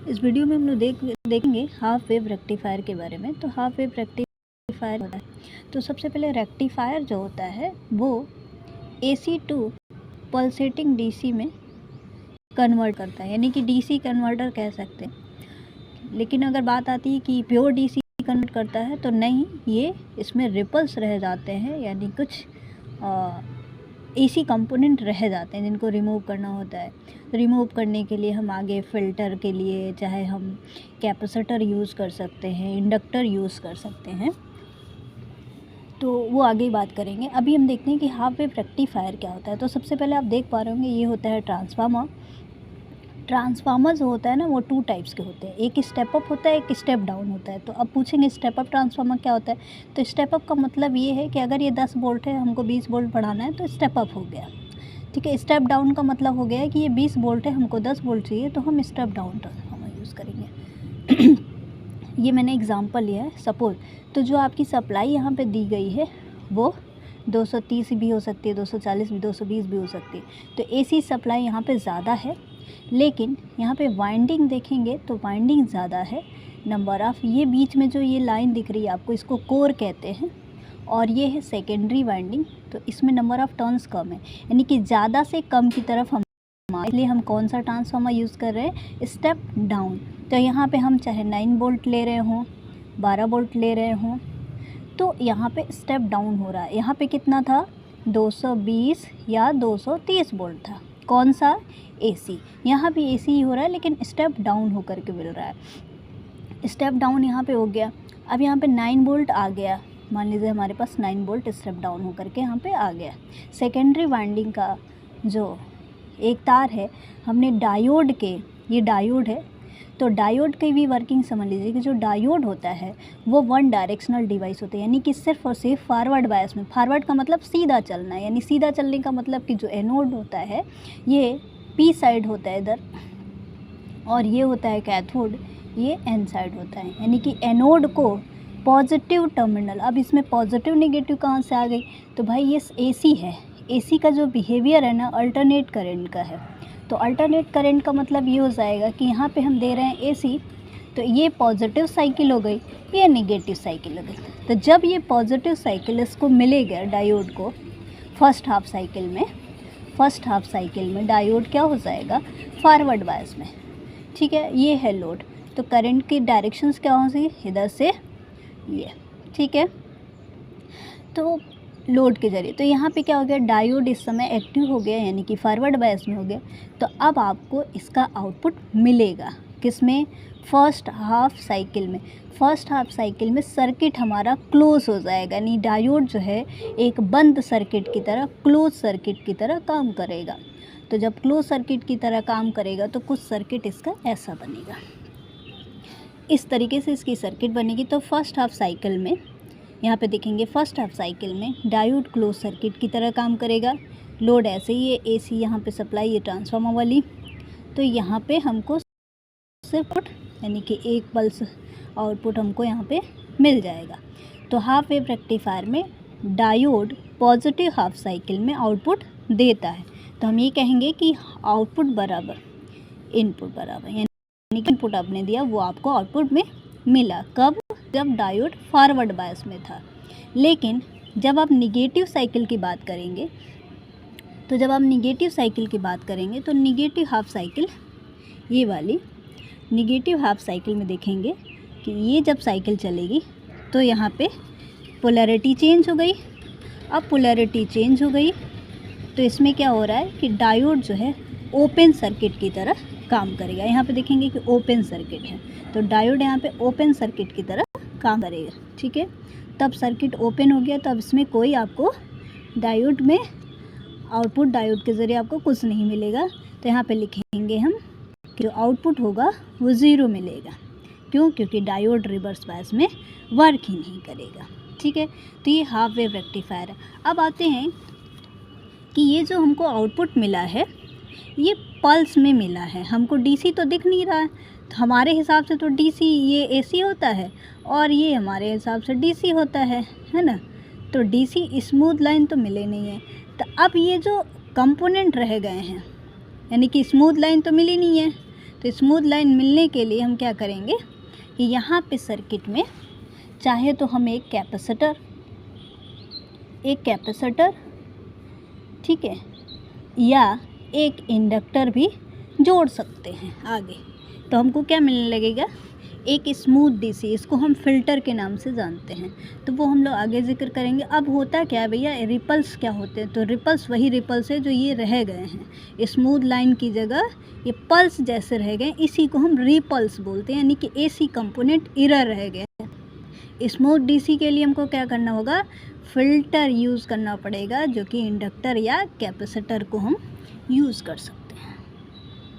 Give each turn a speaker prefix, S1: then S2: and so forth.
S1: इस वीडियो में हम लोग देखेंगे हाफ वेव रेक्टिफायर के बारे में। तो हाफ वेव रेक्टिफायर होता है, तो सबसे पहले रेक्टिफायर जो होता है वो AC टू पल्सेटिंग DC में कन्वर्ट करता है, यानी कि DC कन्वर्टर कह सकते हैं। लेकिन अगर बात आती है कि प्योर DC कन्वर्ट करता है तो नहीं, ये इसमें रिपल्स रह जाते हैं, यानी कुछ AC कंपोनेंट रह जाते हैं जिनको रिमूव करना होता है। रिमूव करने के लिए हम आगे फ़िल्टर के लिए चाहे हम कैपेसिटर यूज़ कर सकते हैं, इंडक्टर यूज़ कर सकते हैं, तो वो आगे ही बात करेंगे। अभी हम देखते हैं कि हाफ वेव रेक्टिफायर क्या होता है। तो सबसे पहले आप देख पा रहे होंगे ये होता है ट्रांसफार्मर। ट्रांसफार्मर जो होता है ना, वो 2 टाइप्स के होते हैं, एक स्टेप अप होता है, एक स्टेप डाउन होता है। तो अब पूछेंगे स्टेप अप ट्रांसफार्मर क्या होता है। तो स्टेप अप का मतलब ये है कि अगर ये 10 वोल्ट है, हमको 20 वोल्ट बढ़ाना है तो स्टेप अप हो गया, ठीक है। स्टेप डाउन का मतलब हो गया है कि ये 20 वोल्ट है, हमको 10 वोल्ट चाहिए, तो हम स्टेप डाउन ट्रांसफार्मर यूज़ करेंगे। ये मैंने एग्जांपल लिया है। सपोज तो जो आपकी सप्लाई यहाँ पे दी गई है वो 230 भी हो सकती है, 240 भी, 220 भी हो सकती है। तो AC सप्लाई यहाँ पे ज़्यादा है, लेकिन यहाँ पे वाइंडिंग देखेंगे तो वाइंडिंग ज़्यादा है। नंबर ऑफ़ ये बीच में जो ये लाइन दिख रही है आपको, इसको कोर कहते हैं, और ये है सेकेंडरी वाइंडिंग। तो इसमें नंबर ऑफ़ टर्न्स कम है, यानी कि ज़्यादा से कम की तरफ हम, इसलिए हम कौन सा ट्रांसफार्मर यूज़ कर रहे हैं, स्टेप डाउन। तो यहाँ पे हम चाहे 9 वोल्ट ले रहे हों, 12 वोल्ट ले रहे हों, तो यहाँ पे स्टेप डाउन हो रहा है। यहाँ पे कितना था, 220 या 230 वोल्ट था, कौन सा, AC। यहाँ भी AC ही हो रहा है, लेकिन स्टेप डाउन होकर के मिल रहा है। स्टेप डाउन यहाँ पे हो गया। अब यहाँ पे 9 वोल्ट आ गया, मान लीजिए हमारे पास 9 वोल्ट स्टेप डाउन होकर के यहाँ पे आ गया। सेकेंडरी वाइंडिंग का जो एक तार है, हमने डायोड के, ये डायोड है, तो डायोड की भी वर्किंग समझ लीजिए कि जो डायोड होता है वो 1 डायरेक्शनल डिवाइस होता है, यानी कि सिर्फ और सिर्फ फॉरवर्ड बायस में। फॉरवर्ड का मतलब सीधा चलना है, यानी सीधा चलने का मतलब कि जो एनोड होता है ये P साइड होता है इधर, और ये होता है कैथोड, ये N साइड होता है, यानी कि एनोड को पॉजिटिव टर्मिनल। अब इसमें पॉजिटिव नेगेटिव कहाँ से आ गई, तो भाई ये AC है। AC का जो बिहेवियर है ना, अल्टरनेट करंट का है। तो अल्टरनेट करंट का मतलब ये हो जाएगा कि यहाँ पे हम दे रहे हैं AC, तो ये पॉजिटिव साइकिल हो गई, ये नेगेटिव साइकिल हो गई। तो जब ये पॉजिटिव साइकिल इसको मिलेगा डायोड को फर्स्ट हाफ साइकिल में डायोड क्या हो जाएगा, फॉरवर्ड बायस में, ठीक है। ये है लोड, तो करंट की डायरेक्शंस क्या होंगी, इधर से ये, ठीक है। तो लोड के ज़रिए, तो यहाँ पे क्या हो गया, डायोड इस समय एक्टिव हो गया, यानी कि फॉरवर्ड बायस में हो गया। तो अब आपको इसका आउटपुट मिलेगा किस में, फर्स्ट हाफ साइकिल में। फर्स्ट हाफ साइकिल में सर्किट हमारा क्लोज हो जाएगा, यानी डायोड जो है एक बंद सर्किट की तरह, क्लोज सर्किट की तरह काम करेगा। तो जब क्लोज सर्किट की तरह काम करेगा तो कुछ सर्किट इसका ऐसा बनेगा, इस तरीके से इसकी सर्किट बनेगी। तो फर्स्ट हाफ साइकिल में यहाँ पे देखेंगे, फर्स्ट हाफ साइकिल में डायोड क्लोज सर्किट की तरह काम करेगा। लोड ऐसे ही है, AC यहाँ पे सप्लाई, ये ट्रांसफार्मर वाली। तो यहाँ पे हमको सिर्फ यानी कि एक पल्स आउटपुट हमको यहाँ पे मिल जाएगा। तो हाफ वेव रेक्टिफायर में डायोड पॉजिटिव हाफ साइकिल में आउटपुट देता है। तो हम ये कहेंगे कि आउटपुट बराबर इनपुट बराबर, यानी कि इनपुट आपने दिया वो आपको आउटपुट में मिला। कब, जब डायोड फॉरवर्ड बायस में था। लेकिन जब आप निगेटिव साइकिल की बात करेंगे, तो निगेटिव हाफ साइकिल, ये वाली निगेटिव हाफ साइकिल में देखेंगे कि ये जब साइकिल चलेगी तो यहाँ पे पोलैरिटी चेंज हो गई। अब पोलैरिटी चेंज हो गई तो इसमें क्या हो रहा है कि डायोड जो है ओपन सर्किट की तरह काम करेगा। यहाँ पे देखेंगे कि ओपन सर्किट है, तो डायोड यहाँ पे ओपन सर्किट की तरह काम करेगा, ठीक है। तब सर्किट ओपन हो गया, तब इसमें कोई आपको डायोड में आउटपुट, डायोड के ज़रिए आपको कुछ नहीं मिलेगा। तो यहाँ पे लिखेंगे हम कि जो आउटपुट होगा वो 0 मिलेगा। क्यों, क्योंकि डायोड रिवर्स बायस में वर्क ही नहीं करेगा, ठीक है। तो ये हाफ वेव रेक्टिफायर है। अब आते हैं कि ये जो हमको आउटपुट मिला है ये पल्स में मिला है, हमको DC तो दिख नहीं रहा है। तो हमारे हिसाब से तो DC ये AC होता है, और ये हमारे हिसाब से DC होता है ना। तो DC स्मूथ लाइन तो मिले नहीं है। तो अब ये जो कंपोनेंट रह गए हैं, यानी कि स्मूथ लाइन तो मिली नहीं है, तो स्मूथ लाइन मिलने के लिए हम क्या करेंगे कि यहाँ पे सर्किट में चाहे तो हम एक कैपेसिटर ठीक है, या एक इंडक्टर भी जोड़ सकते हैं आगे। तो हमको क्या मिलने लगेगा, एक स्मूथ डीसी, इसको हम फ़िल्टर के नाम से जानते हैं। तो वो हम लोग आगे जिक्र करेंगे। अब होता क्या है भैया, रिपल्स क्या होते हैं, तो रिपल्स वही रिपल्स है जो ये रह गए हैं स्मूथ लाइन की जगह, ये पल्स जैसे रह गए, इसी को हम रिपल्स बोलते हैं, यानी कि एसी कंपोनेंट एरर रह गए। स्मूथ डीसी के लिए हमको क्या करना होगा, फ़िल्टर यूज़ करना पड़ेगा, जो कि इंडक्टर या कैपेसिटर को हम यूज़ कर सकते हैं।